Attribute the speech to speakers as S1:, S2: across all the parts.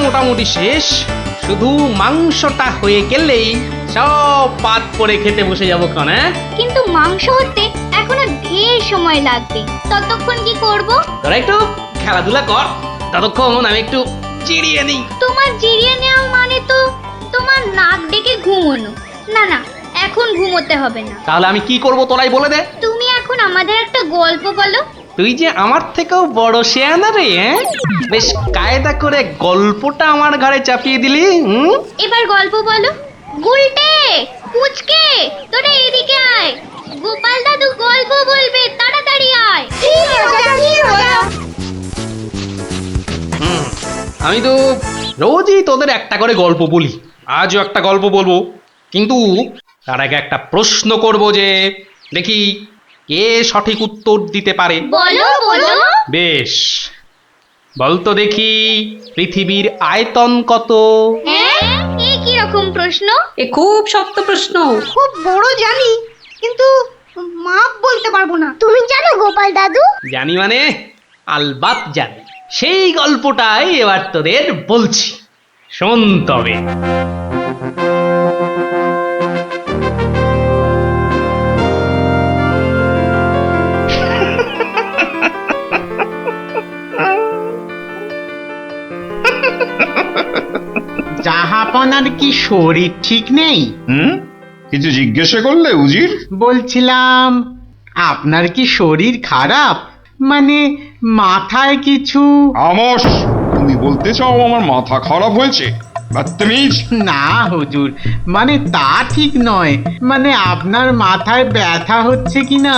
S1: মোটামুটি শেষ, শুধু মাংসটা হয়ে গেলেই সব পাত করে খেতে বসে যাবো ক্ষণ। হ্যাঁ,
S2: কিন্তু মাংস হতে এখনো ঢের সময় লাগবে, ততক্ষণ কি করব?
S1: তোরা একটু খেলাধুলা কর, ততক্ষণ আমি একটু জিরিয়ে নিই।
S2: তোমার জিরিয়ে নেওয়া মানে তো তোমার নাক ডেকে ঘুমোনো। না না, এখন ঘুমোতে হবে না।
S1: তাহলে আমি কি করব তোরাই বলে দে।
S2: তুমি এখন আমাদের একটা গল্প বলো।
S1: তুই যে আমার থেকেও বড় শেয়ানা রে, হ্যাঁ? বেশ কায়দা করে গল্পটা আমার ঘাড়ে চাপিয়ে দিলি।
S2: এবার গল্প বলো। গুলটে, পুচকে, তোরা এদিকে আয়। গোপাল দাদু গল্প বলবে, তাড়াতাড়ি আয়।
S1: আমি তো রোজই তোদের একটা করে গল্প বলি, আজও একটা গল্প বলবো, কিন্তু তার আগে একটা প্রশ্ন করব, যে দেখি কে সঠিক উত্তর দিতে পারে।
S2: বলো বলো।
S1: বেশ, বলতো দেখি পৃথিবীর আয়তন কত?
S2: হ্যাঁ, এই কি রকম প্রশ্ন?
S3: এ খুব শক্ত প্রশ্ন।
S4: খুব বড় জানি, কিন্তু মাপ বলতে পারবো না।
S2: তুমি জানো গোপাল দাদু?
S1: জানি মানে আলবাত জানি। সেই গল্পটাই এবার তোদের বলছি, শোন তবে।
S5: জাহাপনার কি শরীর ঠিক নেই?
S6: কিছু জিজ্ঞাসা করলে উজির?
S5: বলছিলাম আপনার কি শরীর খারাপ, মানে মাথায় কিছু?
S6: আমস, তুমি বলতে চাও আমার মাথা খারাপ হয়েছে? বদতমিজ।
S5: না হুজুর, মানে তা ঠিক নয়, মানে আপনার মাথায় ব্যথা হচ্ছে কিনা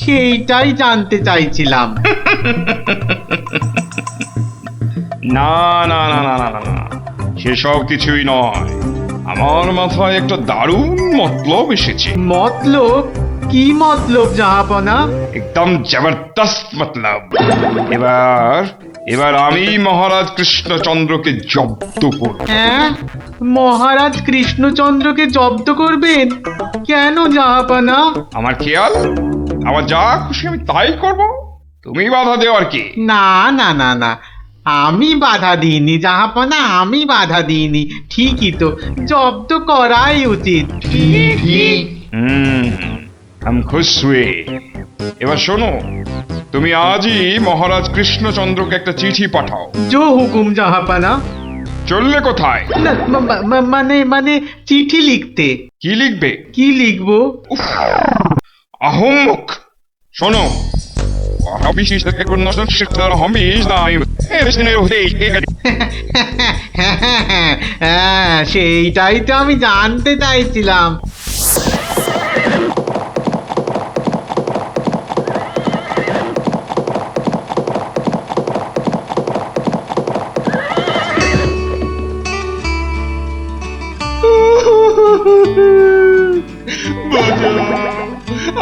S5: সেইটাই জানতে চাইছিলাম।
S6: না না না না না না না, সেসব কিছুই নয়। আমার মাথায় একটা দারুণ মতলব এসেছে।
S5: মতলব? কি মতলব জাহাপনা?
S6: একদম জবরদস্ত মতলব। এবার এবার আমি মহারাজ কৃষ্ণচন্দ্রকে জব্দ করব।
S5: হ্যাঁ, মহারাজ কৃষ্ণচন্দ্রকে জব্দ করবেন? কেন জাহাপনা?
S6: আমার খেয়াল, আমার যা খুশি আমি তাই করব, তুমি বাধা দেওয়ার কি?
S5: না না না না, আমি বাধা দিইনি জাহাপনা, আমি বাধা দিইনি। ঠিকই তো, জব্দ করাই উচিত।
S6: हम खुश हुए। এবার শোনো, তুমি আজই মহারাজ কৃষ্ণচন্দ্রকে একটা চিঠি পাঠাও।
S5: জো হুকুম জাহাপনা।
S6: চললে কোথায়?
S5: না, মানে মানে চিঠি লিখতে।
S6: কি লিখবে?
S5: কি লিখবো?
S6: আহম্মক, শোনো,
S5: হ্যাঁ, সেইটাই তো আমি জানতে চাইছিলাম।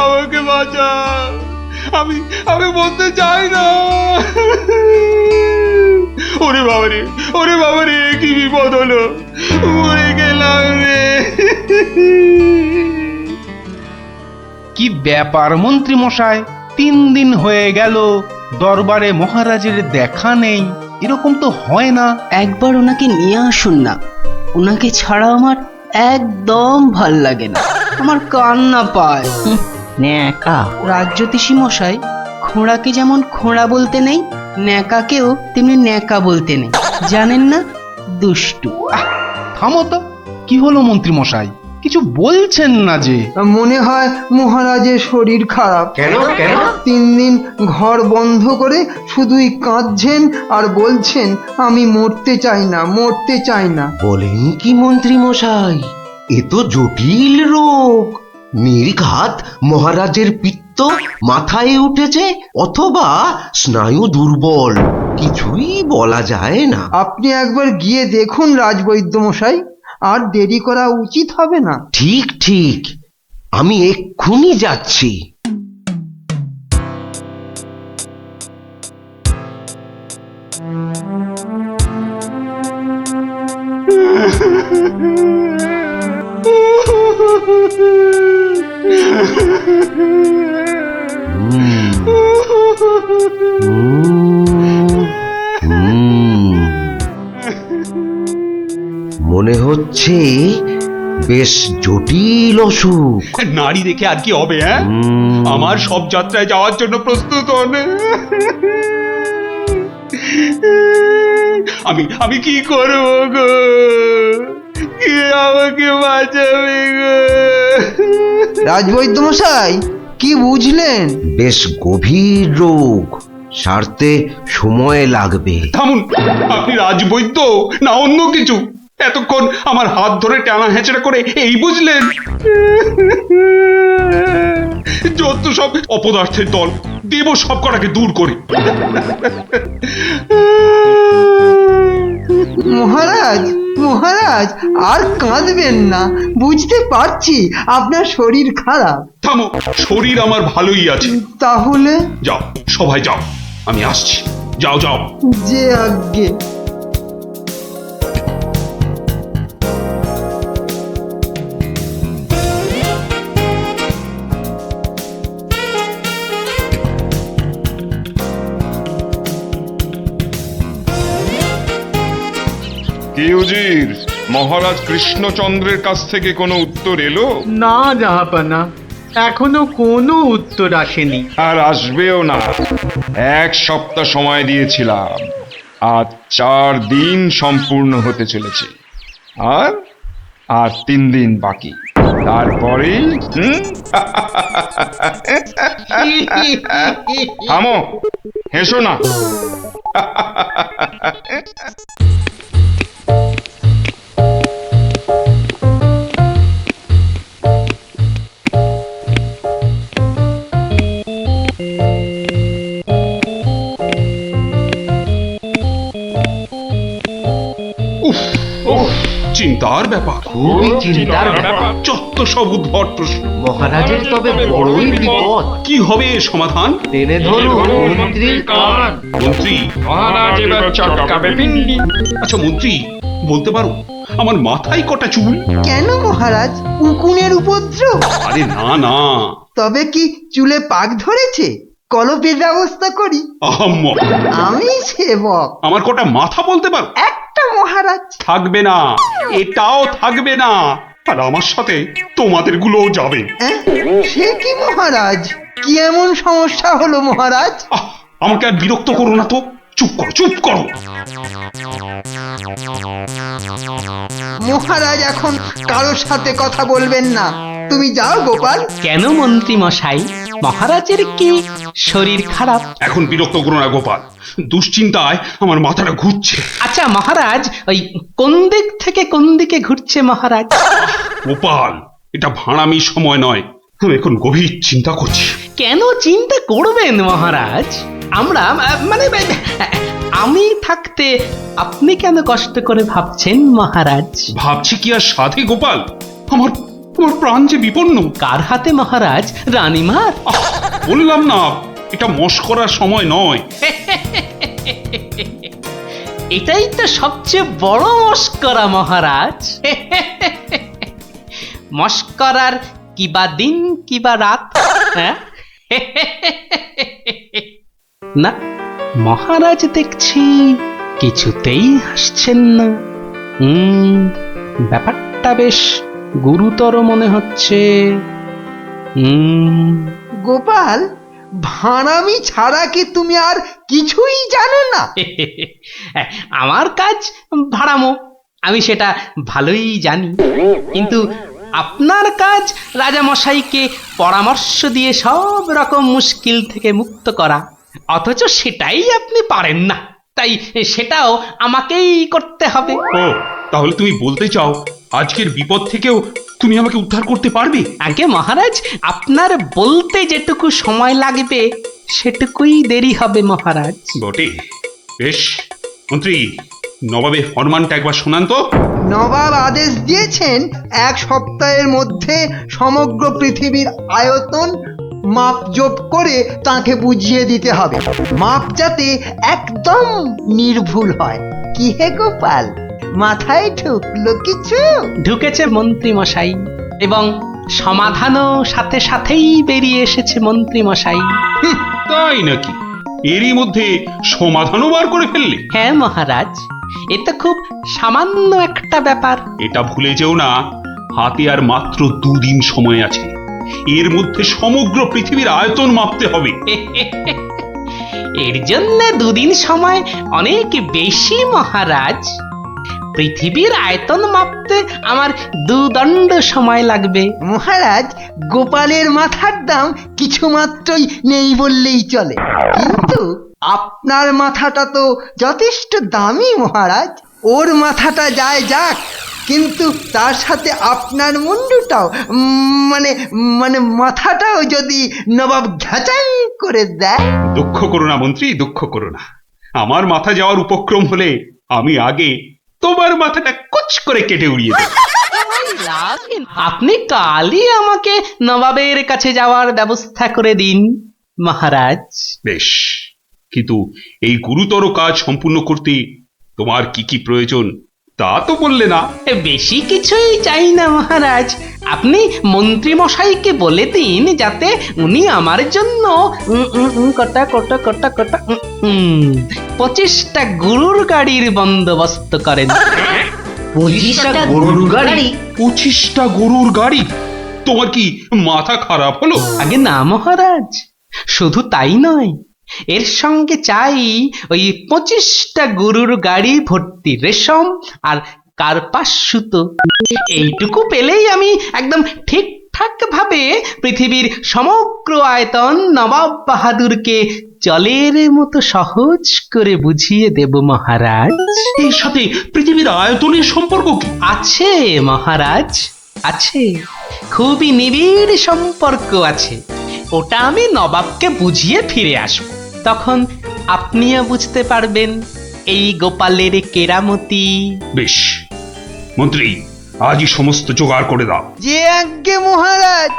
S1: আমাকে বাঁচা, আমি আমি বলতে চাই না। ওরে বাবারে, ওরে বাবারে, কি বিপদ হলো, মরে গেলাম রে।
S7: কি ব্যাপার মন্ত্রী মশাই, 3 দিন হয়ে গেল দরবারে মহারাজের দেখা নেই, এরকম তো হয় না।
S8: একবার ওনাকে নিয়ে আসুন না, ওনাকে ছাড়া আমার একদম ভাল লাগে না, আমার কান্না পায়। ন্যাকা রাজ্যতীষী মশাই, খোঁড়াকে যেমন খোঁড়া বলতে নেই, ন্যাকাকেও তেমনি ন্যাকা বলতে নেই, জানেন না? দুষ্টু।
S7: থামো তো, কি হলো মন্ত্রী মশাই, কিছু বলছেন না যে?
S9: মনে হয় মহারাজের শরীর খারাপ।
S10: কেন কেন?
S9: 3 দিন ঘর বন্ধ করে শুধুই কাঁদছেন আর বলছেন আমি মরতে চাই না, মরতে চাই না।
S10: বলেন কি মন্ত্রী মশাই, এ তো জটিল রোগ। নির্ঘাত মহারাজের পিত্ত মাথায় উঠেছে, অথবা স্নায়ু দুর্বল, কিছুই বলা যায় না।
S9: আপনি একবার গিয়ে দেখুন রাজবৈদ্য মশাই, আর দেরি করা উচিত হবে না।
S10: ঠিক ঠিক, আমি এক্ষুনি যাচ্ছি। মনে হচ্ছে বেশ জটিল অসুখ।
S6: নারী দেখে আর কি হবে? হ্যাঁ, আমার সব যাত্রায় যাওয়ার জন্য প্রস্তুত হন। আমি কি করব গো? কে আমাকে বাঁচাবে গো?
S9: রাজবৈদ্য মশাই, কি বুঝলেন?
S10: বেশ গভীর রোগ, সারতে সময় লাগবে।
S6: থামুন, আপনি রাজবৈদ্য না অন্য কিছু? এতক্ষণ আমার হাত ধরে টানা হেঁচড়া করে এই বুঝলেন? যত সব অপদার্থের দল, দেব সব কটাকে দূর করে।
S9: মহারাজ, মহারাজ, আর কাঁদবেন না। বুঝতে পারছি আপনার শরীর খারাপ।
S6: থামো, শরীর আমার ভালোই আছে।
S9: তাহলে
S6: যাও, সবাই যাও, আমি আসছি। যাও যাও।
S9: যে আজ্ঞে।
S6: কি উজির, মহারাজ কৃষ্ণচন্দ্রের কাছ থেকে কোনো উত্তর এলো?
S5: না জাহাপানা, এখনো কোনো উত্তর আসেনি।
S6: আর আসবেও না। 1 সপ্তাহ সময় দিয়েছিলাম, আজ 4 দিন সম্পূর্ণ হতে চলেছে, আর 3 দিন বাকি। তারপরে থামো, হেসো না। চিন্তার ব্যাপার,
S10: খুবই চিন্তার ব্যাপার।
S6: যত সব উদ্ভট প্রশ্ন।
S10: মহারাজের তবে বড়ই বিপদ।
S6: কি হবে এর সমাধান?
S10: টেনে ধরুন মন্ত্রীর কান।
S6: মন্ত্রী? আচ্ছা মন্ত্রী, বলতে পারো আমার মাথায় কটা চুল?
S9: কেন মহারাজ, উকুনের উপদ্রব?
S6: আরে না না।
S9: তবে কি চুলে পাক ধরেছে? কলপের ব্যবস্থা করি।
S6: আহাম্মা,
S9: আমি সেবক।
S6: আমার কটা মাথা বলতে পারো?
S9: একটা মহারাজ।
S6: থাকবে না, এটাও থাকবে না। আর আমার সাথে তোমাদের গুলোও যাবে।
S9: সে কি মহারাজ? কি এমন সমস্যা হলো মহারাজ?
S6: আমাকে আর বিরক্ত করো না তো। চুপ করো, চুপ করো।
S9: মহারাজ এখন কারোর সাথে কথা বলবেন না। তুমি যাও গোপাল।
S8: কেন মন্ত্রী মশাই, মহারাজের কি শরীর খারাপ?
S6: এখন বিরক্ত করো না গোপাল, দুশ্চিন্তায় আমার মাথাটা ঘুরছে।
S8: আচ্ছা মহারাজ, ওই কোন দিক থেকে কোন দিকে ঘুরছে মহারাজ?
S6: গোপাল, এটা ভাঁড়ামি সময় নয়। আমি এখন গভীর চিন্তা করছি।
S8: কেন চিন্তা করবেন মহারাজ? আমরা মানে আমি থাকতে আপনি কেন কষ্ট করে ভাবছেন মহারাজ?
S6: ভাবছি কি আর সাধে গোপাল? আমার প্রাণ যে বিপন্ন।
S8: কার হাতে মহারাজ? রানীমার?
S6: বললাম না, এটা মশকরার সময় নয়।
S8: এটাই তো সবচেয়ে বড় মস্করা মহারাজ। মস্করার কিবা দিন কিবা রাত? হ্যাঁ? না, মহারাজ দেখছি কিছুতেই হাসছেন না। ব্যাপারটা বেশ গুরুতর মনে হচ্ছে।
S9: গোপাল, ভাঁড়ামি ছাড়া কি তুমি আর কিছুই জানো না?
S8: আমার কাজ ভাড়ামো, আমি সেটা ভালোই জানি। কিন্তু আপনার কাজ রাজামশাইকে পরামর্শ দিয়ে সব রকম মুশকিল থেকে মুক্ত করা, অথচ সেটাই আপনি পারেন না। তাই সেটাও আমাকেই করতে হবে।
S6: ও, তাহলে তুমি বলতে চাও আজকের বিপদ থেকেও তুমি আমাকে উদ্ধার করতে পারবে?
S8: আগে মহারাজ, আপনার বলতে যেটুকু সময় লাগবে সেটুকুই দেরি হবে মহারাজ।
S6: বটে, বেশ। মন্ত্রী, নবাবের ফরমানটা একবার শোনান তো।
S9: নবাব আদেশ দিয়েছেন 1 সপ্তাহের মধ্যে সমগ্র পৃথিবীর আয়তন মাপজোপ করে তাকে বুঝিয়ে দিতে হবে। মাপ যাতে একদম নির্ভুল হয়। কি হে গোপাল, মাথায় ঢুকলো কিছু?
S8: ঢুকেছে মন্ত্রী মশাই, এবং সমাধানও সাথে সাথেই বেরিয়ে এসেছে মন্ত্রী মশাই।
S6: তাই নাকি? এরই মধ্যে সমাধানও বার করে ফেললে?
S8: হ্যাঁ মহারাজ,
S1: এ তো খুব সামান্য একটা ব্যাপার।
S3: এটা ভুলে যেও না, হাতে আর মাত্র 2 দিন সময় আছে। এর মধ্যে সমগ্র পৃথিবীর আয়তন মাপতে হবে।
S1: এর জন্য 2 দিন সময় অনেক বেশি মহারাজ। পৃথিবীর আয়তন মাপতে আমার 2 দণ্ড সময় লাগবে।
S9: মহারাজ, গোপালের মাথার দাম কিছু মাত্রই নেই বললেই চলে, কিন্তু আপনার মাথাটা তো যথেষ্ট দামি মহারাজ। ওর মাথাটা যায় যাক, কিন্তু তার সাথে আপনার মুন্ডুটাও মানে মানে মাথাটাও যদি নবাব ঘাচাই করে দেয়।
S3: দুঃখ করো না মন্ত্রী, দুঃখ করো না। আমার মাথা যাওয়ার উপক্রম হলে আমি আগে তোমার মাথাটা কুচ করে কেটে উড়িয়ে দেব।
S1: আপনি কালই আমাকে নবাবের কাছে যাওয়ার ব্যবস্থা করে দিন মহারাজ।
S3: বেশ, কিন্তু এই গুরুতর কাজ সম্পূর্ণ করতে তোমার কি কি প্রয়োজন তা তো বললে না।
S1: বেশি কিছুই চাই না মহারাজ। আপনি মন্ত্রী মশাইকে বলে দিন যাতে উনি আমার জন্য কটা 25টা গরুর গাড়ির বন্দোবস্ত করেন।
S10: 25টা গরুর গাড়ি?
S3: 25টা গরুর গাড়ি? তোমার কি মাথা খারাপ হলো?
S1: আগে না মহারাজ, শুধু তাই নয়, এর সঙ্গে চাই ওই 25টা গরুর গাড়ি ভর্তি রেশম আর কার্পাস সুতো। এইটুকু পেলেই আমি একদম ঠিকঠাক ভাবে পৃথিবীর সমগ্র আয়তন নবাব বাহাদুরকে জলের মতো সহজ করে বুঝিয়ে দেব মহারাজ।
S3: এর সাথে পৃথিবীর আয়তনের সম্পর্ক কি?
S1: আছে মহারাজ, আছে, খুবই নিবিড় সম্পর্ক আছে। ওটা আমি নবাবকে বুঝিয়ে ফিরে আসব, তখন আপনিও বুঝতে পারবেন এই গোপালের কেরামতি।
S3: বেশ মন্ত্রী, আজই সমস্ত জোগাড় করে দাও।
S9: যে আজ্ঞে মহারাজ।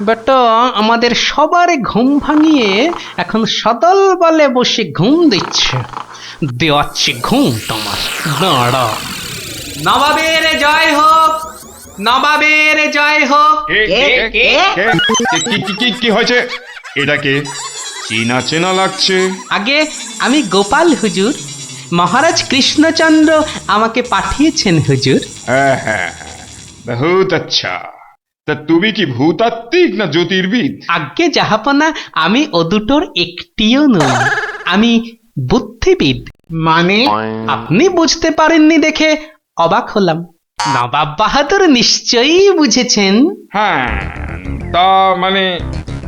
S1: বেটা আমাদের সবার ঘুম ভাঙিয়ে এখন সদল বলে বসে ঘুম দিচ্ছে। দেওয়াচ্ছে ঘুম তোমার, দাঁড়া। নবাবের জয় হোক, নবাবের জয় হোক।
S6: কি হয়েছে? এটাকে চেনা চেনা লাগছে।
S1: আগে আমি গোপাল হুজুর, মহারাজ কৃষ্ণচন্দ্র আমাকে পাঠিয়েছেন হুজুর।
S6: হ্যাঁ হ্যাঁ হ্যাঁ, বহুত আচ্ছা। তা তুমি কি ভূতাত্ত্বিক না জ্যোতির্বিদ?
S1: আজ্ঞে জাহাপনা, আমি ও দুটোর একটিও নই, আমি বুদ্ধিবিদ।
S5: মানে?
S1: আপনি বুঝতে পারেননি দেখে অবাক হলাম। নবাব বাহাদুর নিশ্চয়ই বুঝেছেন।
S6: হ্যাঁ, তা মানে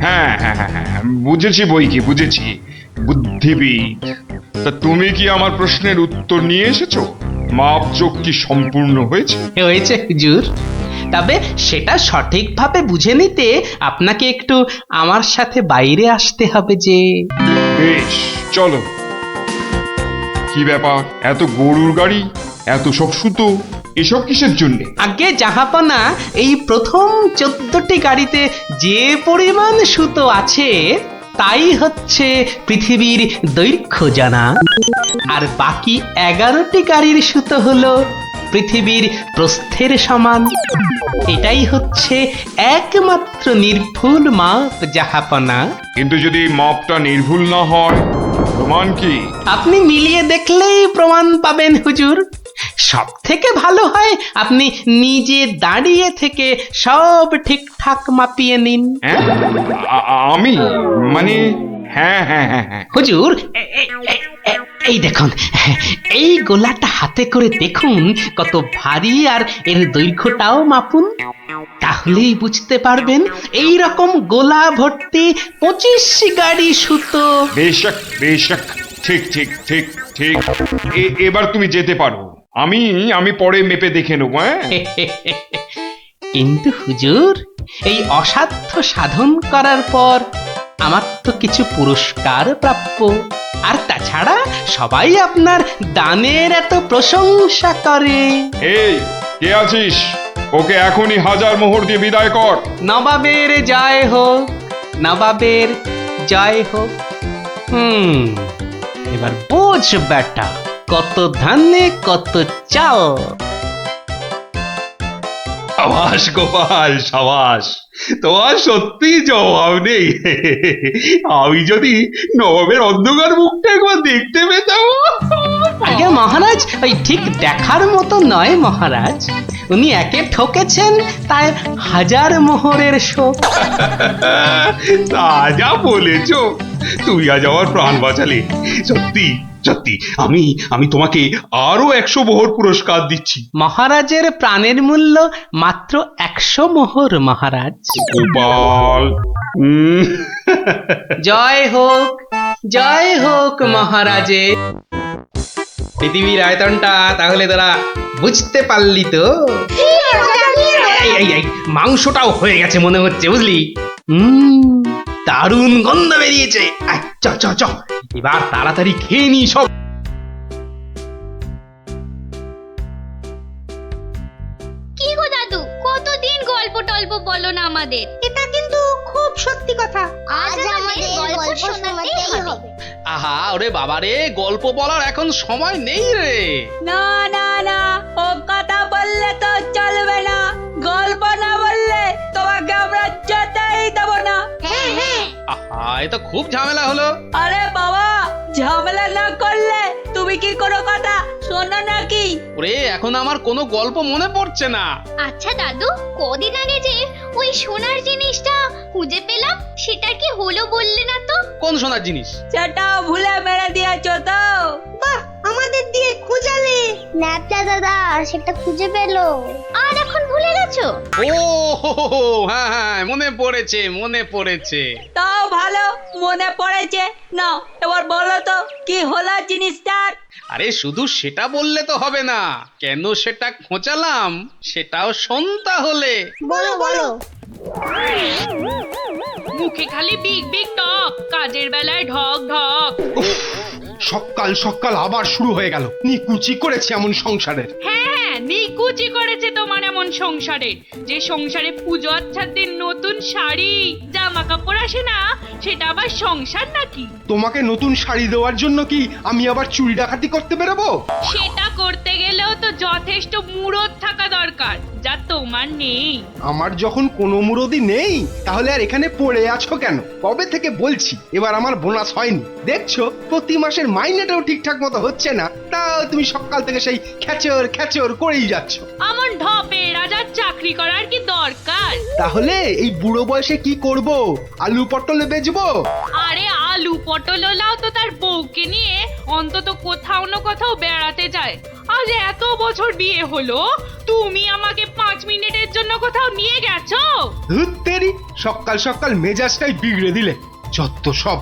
S6: হ্যাঁ হ্যাঁ হ্যাঁ হ্যাঁ, বুঝেছি বই কি, বুঝেছি, বুদ্ধিবিদ। তা তুমি কি আমার প্রশ্নের উত্তর নিয়ে এসেছো? মাপজোক কি সম্পূর্ণ হয়েছে?
S1: হয়েছে হুজুর, তবে সেটা সঠিকভাবে বুঝে নিতে আপনাকে একটু আমার সাথে বাইরে আসতে হবে যে।
S6: বেশ, চলো। কি ব্যাপার, এত গরুর গাড়ি, এত সব সুতো, এসব কিসের জন্য?
S1: আগে জাহাপনা, এই প্রথম 14টি গাড়িতে যে পরিমাণ সুতো আছে তাই হচ্ছে পৃথিবীর দৈর্ঘ্য জানা, আর বাকি 11টি গাড়ির সুতো হলো পৃথিবীর প্রস্থের সমান। এটাই হচ্ছে একমাত্র নির্ভুল মাপ জাহাপনা।
S6: কিন্তু যদি মাপটা নির্ভুল না হয়, প্রমাণ কি?
S1: আপনি মিলিয়ে দেখলেই প্রমাণ পাবেন হুজুর। সব থেকে ভালো হয় আপনি নিজে দাঁড়িয়ে থেকে সব ঠিকঠাক মাপিয়ে নিন।
S6: হ্যাঁ? আমি মানে হ্যাঁ হ্যাঁ হ্যাঁ হ্যাঁ
S1: হুজুর, এই দেখুন, এই গোলাটা হাতে করে দেখুন কত ভারী, আর এর দৈর্ঘ্যটাও মাপুন, তাহলেই বুঝতে পারবেন এই রকম গোলা ভর্তি 25 গাড়ি সুতো।
S6: বেশক বেশক, ঠিক ঠিক ঠিক ঠিক। এবার তুমি যেতে পারো। আমি পরে মেপে দেখে নেবো, হ্যাঁ?
S1: কিন্তু হুজুর, এই অসাধ্য সাধন করার পর আমার তো কিছু পুরস্কার প্রাপ্য। আর তাছাড়া সবাই আপনার দানের এত প্রশংসা করে।
S6: এই কে আছিস? ওকে এখনই 1000 মোহর দিয়ে বিদায় কর।
S1: নবাবের জয় হোক, নবাবের জয় হোক। এবার বোঝ বেটা, কত ধানে কত চাল।
S3: সাবাস গোপাল, সাবাস, তোমার সত্যি জবাব নেই। আমি যদি নবাবের অন্ধকার মুখটা একবার দেখতে পেতাম।
S1: আগে মহারাজ, ওই ঠিক দেখার মতো নয় মহারাজ। উনি একে ঠকেছেন, তাই 1000 মোহরের শোক।
S3: তা যা বলেছ, তুমি আজ আমার প্রাণ বাঁচালে। সত্যি সত্যি, আমি তোমাকে আরো 100 মোহর পুরস্কার দিচ্ছি।
S1: মহারাজের প্রাণের মূল্য মাত্র 100 মোহর মহারাজ।
S3: গোপাল,
S1: জয় হোক, জয় হোক মহারাজের। পৃথিবীর আয়তনটা তাহলে তোরা বুঝতে পারলি তো? এই মাংসটাও হয়ে গেছে মনে হচ্ছে, বুঝলি? দারুণ গন্ধ বেরিয়েছে। চ চ চ, এবার তাড়াতাড়ি খেয়ে নি সব।
S2: কি গো দাদু, কতদিন গল্প টল্প বলো না আমাদের।
S4: এটা কিন্তু খুব সত্যি কথা।
S2: আজ আমাদের গল্প শোনাতেই হবে।
S1: আহা, ওরে বাবারে, গল্প বলার এখন সময় নেই রে।
S11: না না না, ও কথা বললে তো চলবে না। গল্প না বললে তোমাকে আমরা যেতেই দেব না।
S2: হ্যাঁ হ্যাঁ,
S1: আহা, এ তো খুব ঝামেলা হলো।
S11: আরে বাবা, ঝামেলা না করলে তুমি কি কোনো কথা শোনো নাকি?
S1: ওরে, এখন আমার কোনো গল্প মনে পড়ছে না।
S2: আচ্ছা দাদু, কদিন আগে যে ওই সোনার জিনিসটা খুঁজে পেলাম, সেটা কি হলো বললে না তো?
S1: কোন সোনার জিনিস?
S11: সেটা ভুলে মেরে দিয়েছো তো?
S4: বাহ, আমাদের দিয়ে খোঁজালে।
S2: ন্যাপটা দাদা সেটা খুঁজে পেলো, আর এখন ভুলে গেছো?
S1: ও হো হো হো, হ্যাঁ হ্যাঁ, মনে পড়েছে, মনে পড়েছে।
S11: তাও ভালো মনে পড়েছে। না, এবার বলো তো কি হলো জিনিসটার?
S1: আরে শুধু সেটা বললে তো হবে না, কেন সেটা খোঁচালাম সেটাও শোন তাহলে।
S2: বলো বলো।
S12: মুখে খালি বিগ বিগ টক, কাজের বেলায় ঢক ঢক।
S7: সকাল সকাল আবার শুরু হয়ে গেল। নিকুচি করেছে এমন সংসারের।
S12: হ্যাঁ হ্যাঁ, নিকুচি করেছে তোমার এমন সংসারে, যে সংসারে পুজো আচ্ছার দিন নতুন শাড়ি জামা কাপড় আসে না, সেটা আবার সংসার নাকি?
S7: তোমাকে নতুন শাড়ি দেওয়ার জন্য কি আমি আবার চুরি ডাকাতি করতে বেরোবো?
S12: সেটা করতে গেলেও তো যথেষ্ট মুরদ থাকা দরকার, যা তোমার নেই।
S7: আমার যখন কোনো মুরদি নেই, তাহলে আর এখানে পড়ে আছো কেন? কবে থেকে বলছি এবার আমার বোনাস হয়নি। দেখছো প্রতি মাসের মাইনেটাও ঠিকঠাক মতো হচ্ছে না, তাও তুমি সকাল থেকে সেই খ্যাচর খ্যাচর করেই যাচ্ছ।
S12: আমার ঢপে রাজার চাকরি করার কি দরকার?
S7: তাহলে এই বুড়ো বয়সে কি করব? আলু পটলে বেচবো?
S12: আরে আলু পটল লাও তো তার বউকে নিয়ে অন্তত কোথাও না কোথাও বেড়াতে যায়। আজ এত বছর বিয়ে হলো, তুমি আমাকে 5 মিনিটের জন্য কোথাও নিয়ে গেছো?
S7: ধুর তেরি, সকাল সকাল মেজাজটাই বিগড়ে দিলে। যত সব।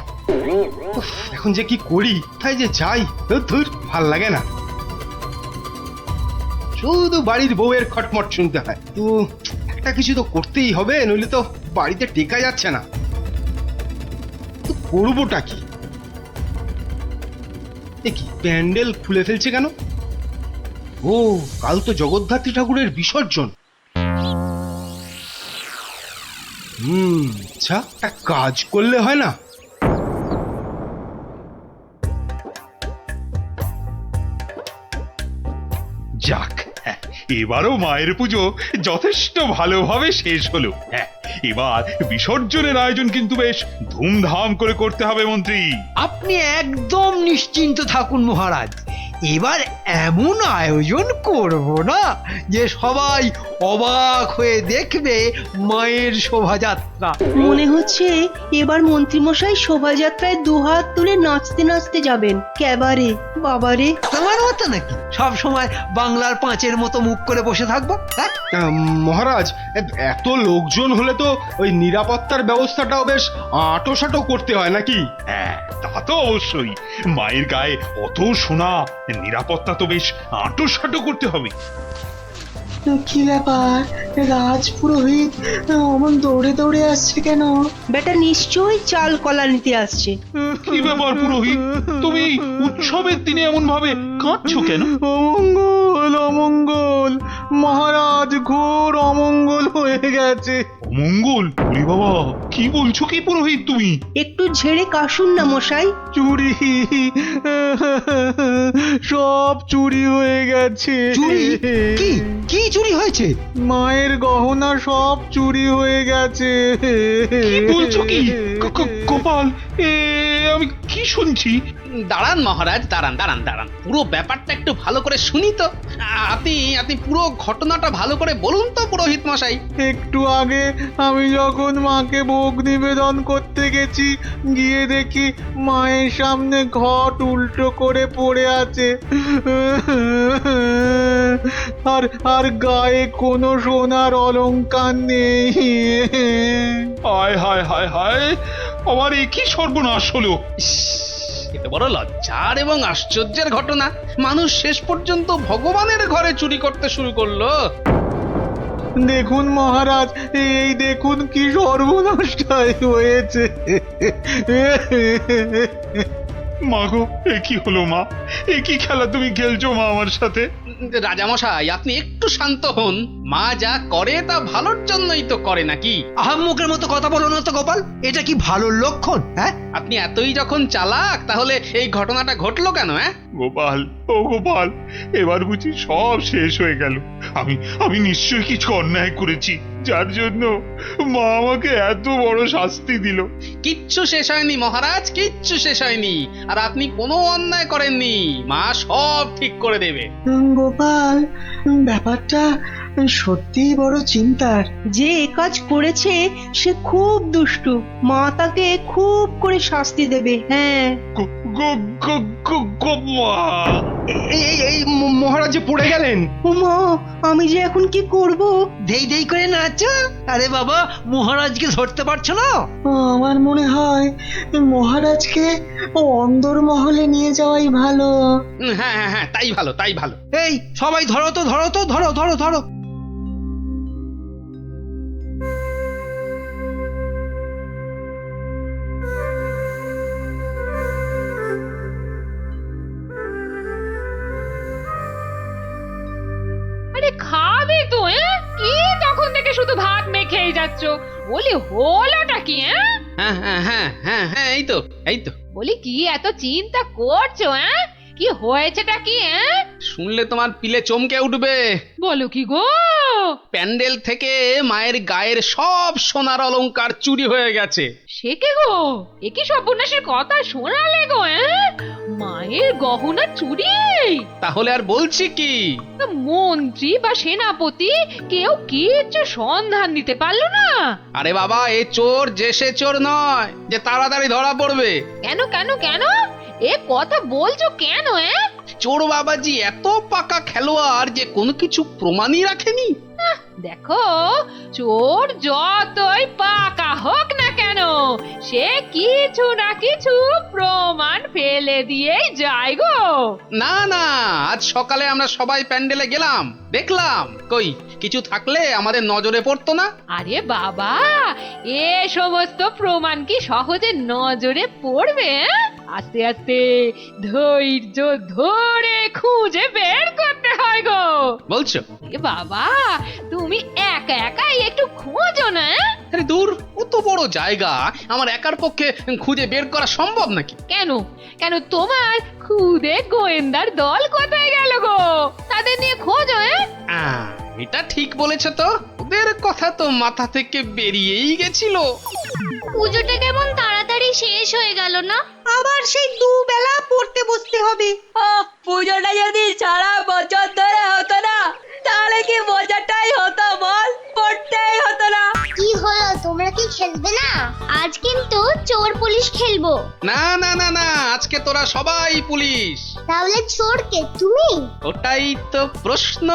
S7: উফ, এখন যে কি করি, তাই যে যাই, ধুর ভাল লাগে না। শুধু বাড়ির বউয়ের খটমট শুনতে হয়। তো একটা কিছু তো করতেই হবে, নইলে তো বাড়িতে টেকা যাচ্ছে না। তো করবোটা কি? এ কি প্যান্ডেল খুলে ফেলছে কেন? ও, কাল তো জগদ্ধাত্রী ঠাকুরের বিসর্জন। আচ্ছা, একটা কাজ করলে হয় না?
S3: যাক, এবারও মায়ের পুজো যথেষ্ট ভালোভাবে শেষ হলো। হ্যাঁ, এবার বিসর্জনের আয়োজন কিন্তু বেশ ধুমধাম করে করতে হবে মন্ত্রী।
S13: আপনি একদম নিশ্চিন্ত থাকুন মহারাজ, এবার এমন আয়োজন করব না যে সবাই অবাক হয়ে দেখবে মায়ের শোভাযাত্রা।
S8: মনে হচ্ছে এবার মন্ত্রীমশাই শোভাযাত্রায় দুহাত তুলে নাচতে নাচতে যাবেন ক্যাবারে। বাবারে,
S13: তোমার মতো নাকি সব সময় বাংলার পাঁচের মতো মুখ করে বসে থাকবো? হ্যাঁ,
S7: মহারাজ এত লোকজন হলে তো ওই নিরাপত্তার ব্যবস্থাটাও বেশ আঁটোসাঁটো করতে হয় নাকি?
S3: হ্যাঁ, তা তো অবশ্যই। মায়ের গায়ে অত সোনা, নিরাপত্তা তো বেশ আঁটোসাঁটো করতে হবে।
S5: কি ব্যাপার, রাজ পুরোহিত অমন দৌড়ে দৌড়ে আসছে কেন?
S8: বেটা নিশ্চয়ই চাল কলা নিতে আসছে।
S3: কি ব্যাপার পুরোহিত, তুমি উৎসবের দিনে এমন ভাবে কাঁদছো কেন?
S5: অমঙ্গল অমঙ্গল, মহারাজ ঘোর অমঙ্গল হয়ে গেছে।
S3: অমঙ্গল? ওরে বাবা, কি বলছো কি পুরোহিত তুমি?
S8: একটু ঝেড়ে কাশুন না মশাই।
S5: চুরি, সব চুরি হয়ে গেছে।
S13: চুরি? কি কি চুরি হয়েছে?
S5: মায়ের গহনা সব চুরি হয়ে গেছে।
S3: কি বলছো কি? গোপাল, আমি কি শুনছি?
S1: দাঁড়ান মহারাজ, দাঁড়ান দাঁড়ান দাঁড়ান, পুরো ব্যাপারটা একটু ভালো করে শুনি তো। আপনি পুরো ঘটনাটা ভালো করে বলুন তো পুরোহিত মশাই।
S5: একটু আগে আমি যখন মাকে ভোগ নিবেদন করতে গেছি, গিয়ে দেখি মায়ের সামনে ঘট উল্টো করে পড়ে আছে, আর আর গায়ে কোনো সোনার অলংকার নেই।
S3: হায় হায় হায় হায়, আমার এ কি সর্বনাশ হলো!
S1: এটা বড় লজ্জার এবং আশ্চর্যের ঘটনা। মানুষ শেষ পর্যন্ত ভগবানের ঘরে চুরি করতে শুরু করলো।
S5: দেখুন মহারাজ, এই দেখুন কি সর্বনাশটাই হয়েছে।
S3: মা গো, এ কি হলো মা? এ কি খেলা তুমি খেলছো মা আমার সাথে?
S1: রাজামশাই, আপনি একটু শান্ত হন। মা যা করে তা ভালোর জন্যই তো করে নাকি?
S13: আহাম্মকের মতো কথা বলো না তো গোপাল, এটা কি ভালো লক্ষণ? হ্যাঁ,
S1: আপনি এতই যখন চালাক, তাহলে এই ঘটনাটা ঘটলো কেন?
S3: গোপাল, ও গোপাল, এবার বুঝি সব শেষ হয়ে গেল। আমি নিশ্চয়ই কিছু অন্যায় করেছি, যার জন্য মা আমাকে এত বড় শাস্তি দিল।
S1: কিচ্ছু শেষ হয়নি মহারাজ, কিচ্ছু শেষ হয়নি। আর আপনি কোনো অন্যায় করেননি, মা সব ঠিক করে দেবে।
S5: গোপাল, ব্যাপারটা সত্যিই বড় চিন্তার।
S8: যে এ কাজ করেছে সে খুব দুষ্টু, মা তাকে খুব করে শাস্তি দেবে। হ্যাঁ,
S7: এই মহারাজ যে পড়ে গেলেন।
S8: মা, আমি যে এখন কি করব?
S13: দেই দেই করে নাচো। আরে বাবা, মহারাজকে ধরতে পারছো না?
S5: আমার মনে হয় মহারাজকে অন্দরমহলে নিয়ে যাওয়াই ভালো।
S1: হ্যাঁ হ্যাঁ হ্যাঁ, তাই ভালো, তাই ভালো।
S13: এই সবাই ধরো তো, ধরো তো, ধরো ধরো ধরো।
S12: আরে খাবে তো? কি তখন থেকে শুধু ভাত মেখেই যাচ্ছ? বলি হলোটা কি?
S1: হ্যাঁ হ্যাঁ হ্যাঁ হ্যাঁ হ্যাঁ, এই তো এই তো।
S12: বলি কি এত চিন্তা করছো? কি হয়েছেটা কি?
S1: শুনলে তোমার পিলে চমকে উঠবে।
S12: বলো কি গো?
S1: প্যান্ডেল থেকে মায়ের গায়ের সব সোনার অলংকার চুরি হয়ে গেছে।
S12: সে কে গো? এ কি সর্বনাশের কথা শোনালে গো? মায়ের গহনা চুরি?
S1: তাহলে আর বলছি কি?
S12: মন্ত্রী বা সেনাপতি কেউ কিচ্ছু সন্ধান দিতে পারলো না?
S1: আরে বাবা, এ চোর যে সে চোর নয় যে তাড়াতাড়ি ধরা পড়বে।
S12: কেন কেন কেন? এ কথা বলছো কেন?
S1: চোর বাবাজি এত পাকা খেলোয়াড় যে কোনো কিছু প্রমাণই রাখেনি।
S12: দেখো, চোর যতই পাকা হোক না কেন, সে কিছু না কিছু প্রমাণ ফেলে দিয়েই যায় গো।
S1: না না, আজ সকালে আমরা সবাই প্যান্ডেলে গেলাম, দেখলাম কই কিছু থাকলে আমাদের নজরে পড়তো না।
S12: আরে বাবা, এ সমস্ত প্রমাণ কি সহজে নজরে পড়বে? আস্তে আস্তে ধৈর্য ধরে খুঁজে বের করতে হয় গো।
S1: বলছো?
S12: এ বাবা, তুমি একা একাই একটু খোঁজো না।
S1: আরে দূর, কত বড় জায়গা, আমার একার পক্ষে খুঁজে বের করা সম্ভব নাকি?
S12: কেন কেন, তোমার খুদে গোয়েন্দার দল কোথায় গেল গো? তাদের নিয়ে খোঁজো।
S1: এটা ঠিক বলেছো তো, ওদের কথা তো মাথা থেকে বেরিয়েই গেছিল।
S2: পুজোটা কেমন তাড়াতাড়ি শেষ হয়ে গেল না?
S4: আবার সেই দুবেলা পড়তে বসতে হবে।
S11: পুজোটা যদি সারা বছর ধরে হতো না, তাহলে কি মজাটাই হতো বল, পড়তেই হতো না।
S2: কি হলো, তোমরা কি খেলবে না? আজ কিন্তু চোর পুলিশ খেলবো।
S1: না না না না, আজকে তোরা সবাই পুলিশ।
S2: তাহলে চোর কে, তুমি?
S1: ওটাই তো প্রশ্ন,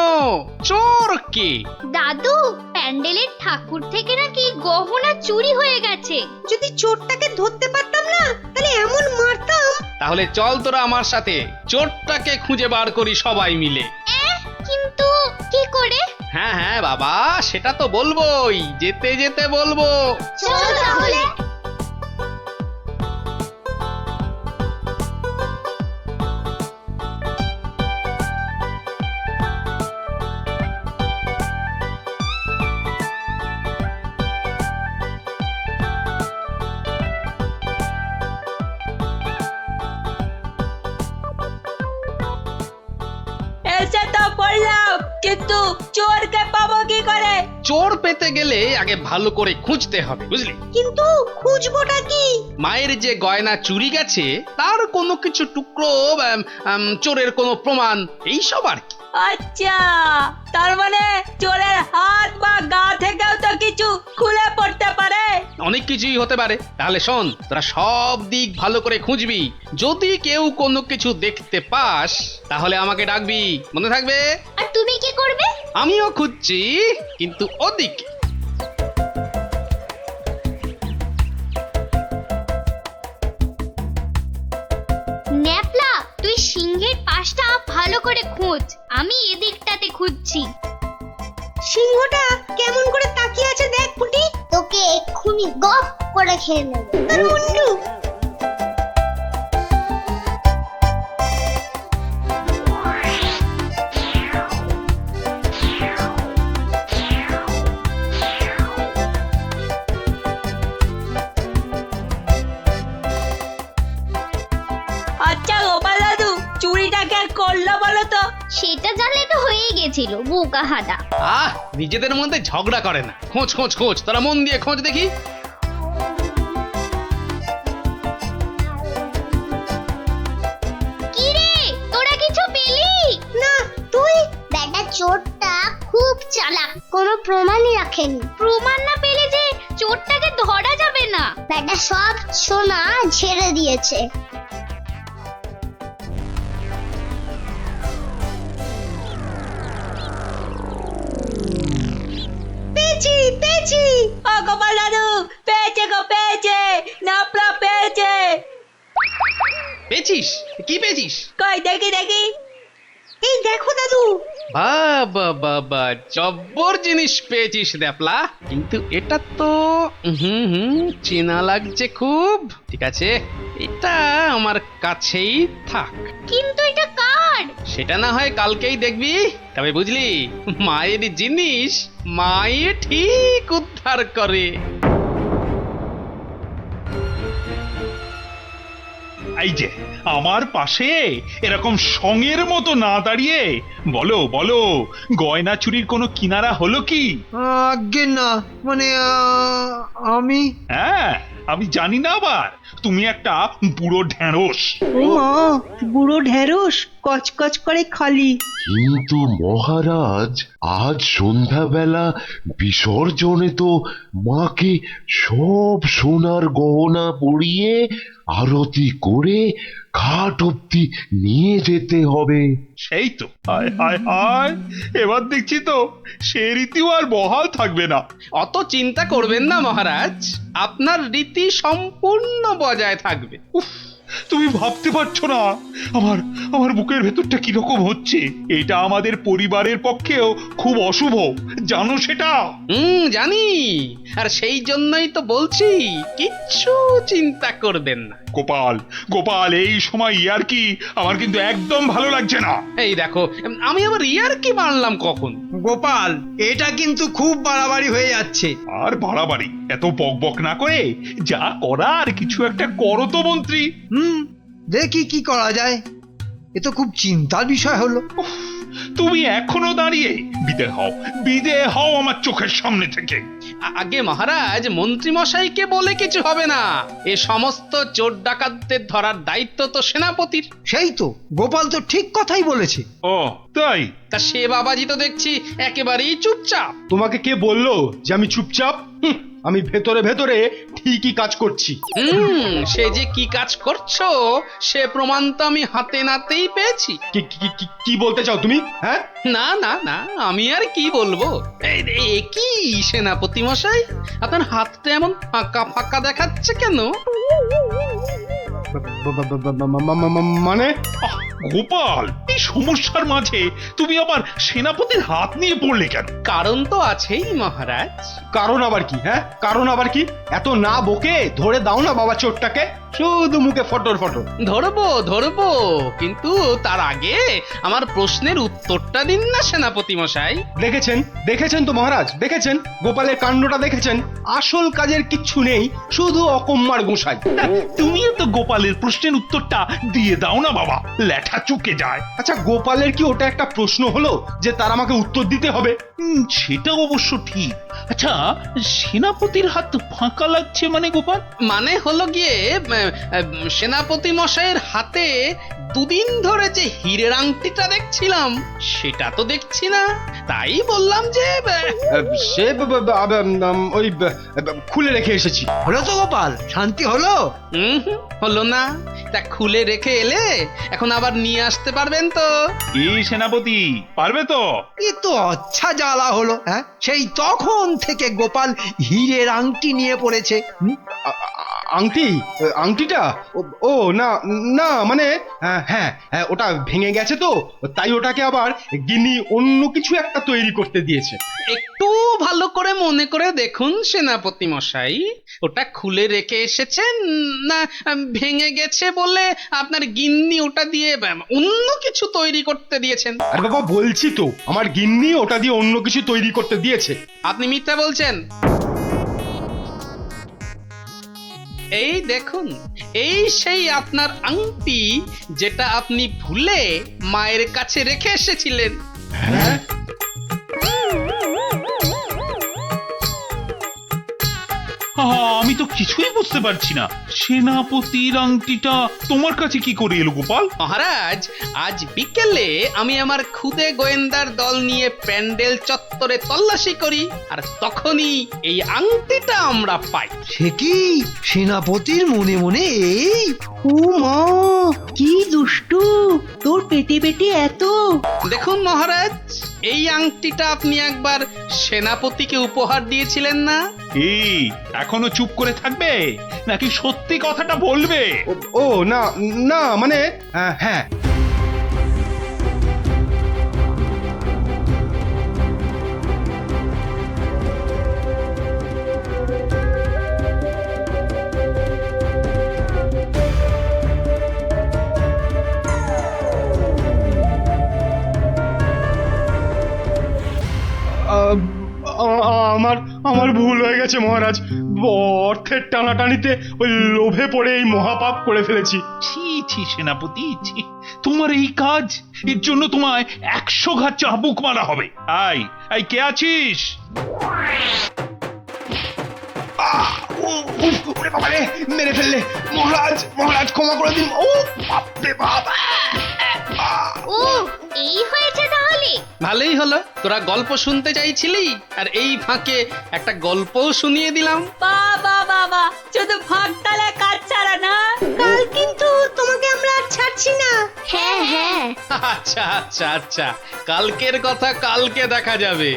S1: চোর কে?
S2: দাদু, প্যান্ডেলের ঠাকুর থেকে নাকি গহনা চুরি হয়ে গেছে।
S4: যদি চোরটাকে ধরতে পারতাম না তাহলে এমন মারতাম।
S1: তাহলে চল তোরা আমার সাথে চোরটাকে খুঁজে বার করি সবাই মিলে।
S2: কিন্তু কি করে?
S1: হ্যাঁ হ্যাঁ বাবা, সেটা তো বলবোই, যেতে যেতে বলবো।
S2: চল তাহলে।
S11: এসে তো পড়লাম, কিন্তু চোরকে পাবো কি করে?
S1: চোর পেতে গেলে আগে ভালো করে খুঁজতে হবে, বুঝলি?
S4: কিন্তু খুঁজবোটা কি?
S1: মায়ের যে গয়না চুরি গেছে তার কোনো কিছু টুকরো, চোরের কোনো প্রমাণ, এইসব আর কি।
S11: আচ্ছা, তার মানে চোরের হাত বা গা থেকেও তো কিছু খুলে পড়তে পারে।
S1: অনেক কিছুই হতে পারে। তাহলে শোন, তোরা সব দিক ভালো করে খুঁজবি, যদি কেউ কোনো কিছু দেখতে পাস তাহলে আমাকে ডাকবি, মনে থাকবে?
S2: আর তুমি কি করবে?
S1: আমিও খুঁজছি, কিন্তু ওদিকে।
S2: ন্যাপলা, তুই সিংহের পাশটা ভালো করে খোঁজ, আমি এদিকটাতে খুঁজছি।
S4: সিংহটা কেমন করে তাকিয়ে আছে দেখ পুটি।
S2: তোকে এক্ষুনি গপ করে খেয়ে নেব।
S4: আর মুন্ডু,
S11: আচ্ছা গোপাল দাদু, চুরিটা কে করলো বলো তো?
S2: সেটা জানলে তো হয়েই গেছিল, বোকা হাদা।
S1: নিজেদের মধ্যে ঝগড়া করে না, খোঁজ খোঁজ খোঁজ, তোরা মন দিয়ে খোঁজ দেখি।
S2: কি রে, তোরা কিছু পেলি?
S4: না তুই?
S2: বেটা চোরটা খুব চালাক, কোনো প্রমাণই রাখেনি। প্রমাণ না পেলে যে চোরটাকে ধরা যাবে না। বেটা সব সোনা ঝেড়ে দিয়েছে।
S4: পেয়েছি পেয়েছি।
S11: ও গোপাল দাদু, পেয়েছে গো, পেয়েছে, নাপলা পেয়েছে।
S1: পেয়েছিস? কি পেয়েছিস?
S11: কই দেখি দেখি।
S4: এই দেখো দাদু।
S1: বাবা বাবা, জব্বর জিনিস পেয়েছিস দ্যাপলা, কিন্তু এটা তো চেনা লাগছে খুব। ঠিক আছে, এটা আমার কাছেই থাক।
S2: কিন্তু এটা কার?
S1: সেটা না হয় কালকেই দেখবি। তবে বুঝলি, মায়ের জিনিস মায়ে ঠিক উদ্ধার করে।
S3: এই যে আমার পাশে এরকম সঙের মতো না দাঁড়িয়ে বলো বলো, গয়না চুরির কোনো কিনারা হলো কি?
S13: আজ্ঞে না, মানে আমি
S3: হ্যাঁ, আমি জানি না আবার, তুমি একটা বুড়ো ঢেঁড়স।
S9: ও মা, বুড়ো ঢেঁড়স কচকচ করে খালি।
S10: কিন্তু মহারাজ, আজ সন্ধ্যাবেলা বিসর্জনে তো মাকে সব সোনার গহনা পরিয়ে আরতি করে ঘাট অব্দি নিয়ে যেতে হবে।
S3: সেই তো, হায় হায় হায়, এবার দেখছি তো সে রীতিও আর বহাল থাকবে না।
S1: অত চিন্তা করবেন না মহারাজ, আপনার রীতি সম্পূর্ণ বজায় থাকবে।
S3: উফ, তুমি ভাবতে পারছো না আমার আমার বুকের ভেতরটা কিরকম হচ্ছে। এটা আমাদের পরিবারের পক্ষেও খুব অশুভ, জানো সেটা?
S1: জানি, আর সেই জন্যই তো বলছি, কিচ্ছু চিন্তা করবেন না।
S3: গোপাল গোপাল, এই সময় ইয়ার কি আমার কিন্তু একদম ভালো লাগছে না।
S1: এই দেখো, আমি আবার ইয়ার কি মানলাম কখন?
S13: গোপাল, এটা কিন্তু খুব বাড়াবাড়ি হয়ে যাচ্ছে।
S3: আর বাড়াবাড়ি এত বকবক না করে যা করার কিছু একটা করো তো মন্ত্রী।
S13: দেখি কি করা যায়। এ তো খুব চিন্তার বিষয় হলো।
S3: তুমি এখনো দাঁড়িয়ে? বিদে হও আমার চোখের সামনে থেকে।
S1: আগে মহারাজ, মন্ত্রী মশাইকে বলে কিছু হবে না। এ সমস্ত চোর ডাকাতদের ধরার দায়িত্ব তো সেনাপতির।
S13: সেই তো, গোপাল তো ঠিক কথাই বলেছে।
S3: ও তাই?
S1: তা সে বাবাজি তো দেখছি একেবারেই চুপচাপ।
S7: তোমাকে কে বললো যে আমি চুপচাপ? আমি ভেতরে ভেতরে ঠিকই কাজ করছি।
S1: সে যে কি কাজ করছো সে প্রমাণ তো আমি হাতে নাতেই পেয়েছি।
S7: কি বলতে চাও তুমি? হ্যাঁ,
S1: না না না, আমি আর কি বলবো। কি সেনাপতি মশাই, আপনার হাতটা এমন ফাঁকা ফাঁকা দেখাচ্ছে কেন?
S7: মানে
S3: গোপাল, এই সমস্যার মাঝে তুমি আবার সেনাপতির হাত নিয়ে পড়লে কেন?
S1: কারণ তো আছেই মহারাজ।
S7: কারণ আবার কি? হ্যাঁ, কারণ আবার কি? এত না বকে ধরে দাও না বাবা চোরটাকে, শুধু মুখে ফটর ফটর।
S1: ধরবো, কিন্তু তার আগে আমার প্রশ্নের উত্তরটা দিন না সেনাপতি মশাই।
S7: দেখেছেন তো মহারাজ, দেখেছেন গোপালের কাণ্ডটা দেখেছেন? আসল কাজের কিচ্ছু নেই, শুধু অকম্মার গোসাই।
S3: তুমিও তো গোপালের প্রশ্নের উত্তরটা দিয়ে দাও না বাবা, লেঠা চুকে যায়।
S7: আচ্ছা, গোপালের কি ওটা একটা প্রশ্ন হলো যে তার আমাকে উত্তর দিতে হবে?
S3: সেটা অবশ্য ঠিক। আচ্ছা, সেনাপতির হাত ফাঁকা লাগছে মানে গোপাল?
S1: মানে হলো গিয়ে সেনাপতি মশাইয়ের হাতে দুদিন ধরে যে হীরের আংটিটা দেখছিলাম সেটা তো দেখছি না, তাই বললাম যে
S7: সে ওই খুলে রেখে এসেছি।
S13: হলো তো গোপাল, শান্তি হলো?
S1: হলো না। তা খুলে রেখে এলে এখন আবার নিয়ে আসতে পারবেন তো?
S3: এই সেনাপতি পারবে তো?
S13: এ তো আচ্ছা জ্বালা হলো। হ্যাঁ, সেই তখন থেকে গোপাল হীরের আংটি নিয়ে পড়েছে।
S7: আংটিটা? ও না না, মানে হ্যাঁ, ওটা ভেঙে গেছে তো, তাই ওটাকে আবার গিন্নি অন্য কিছু একটা তৈরি করতে দিয়েছে।
S1: একটু ভালো করে মনে করে দেখুন সেনাপতি মশাই, ওটা খুলে রেখে এসেছেন না ভেঙে গেছে বলে আপনার গিন্নি ওটা দিয়ে অন্য কিছু তৈরি করতে দিয়েছেন?
S7: আরে বাবা, বলছি তো আমার গিন্নি ওটা দিয়ে অন্য কিছু তৈরি করতে দিয়েছে।
S1: আপনি মিথ্যা বলছেন। এই দেখুন, এই সেই আপনার আংটি যেটা আপনি ভুলে মায়ের কাছে রেখে এসেছিলেন।
S7: হ্যাঁ?
S3: আমি তো কিছুই বুঝতে পারছি না, সেনাপতির আংটিটা তোমার কাছে কি করে এলো গোপাল?
S1: মহারাজ, আজ বিকেলে আমি আমার খুদে গোয়েন্দার দল নিয়ে প্যান্ডেল চত্বরে তল্লাশি করি, আর তখনই এই আংটিটা আমরা পাই।
S13: সে কি সেনাপতির মনে মনে এই?
S8: ও মা, কি দুষ্টু, তোর পেটে পেটে এত।
S1: দেখুন মহারাজ, এই আংটিটা আপনি একবার সেনাপতিকে উপহার দিয়েছিলেন না?
S3: এই এখনো চুপ করে থাকবে নাকি সত্যি কথাটা বলবে?
S7: ও না না, মানে হ্যাঁ। আমার ভুল হয়ে গেছে মহারাজ, অর্থের টানাটানিতে ওই লোভে পড়ে এই মহাপাপ করে ফেলেছি।
S3: ছি সেনাপতি, ছি, তোমার এই কাজ, এর জন্য তোমায় 100 ঘা চাবুক মারা হবে। আই কে আছিস?
S7: মেরে ফেললে মহারাজ, ক্ষমা করে দিন। ও বাপরে বাপ!
S2: ও, এই হয়েছে তাহলে?
S1: ভালোই হলো, তোরা গল্প শুনতে চাইছিলি আর এই ফাঁকে একটা গল্পও শুনিয়ে দিলাম।
S11: বাবা, শুধু ফাঁক তালে কাজ ছাড়া না।
S4: কাল কিন্তু তোমাকে আমরা আর ছাড়ছি না।
S2: হ্যাঁ,
S1: আচ্ছা, কালকের কথা কালকে দেখা যাবে।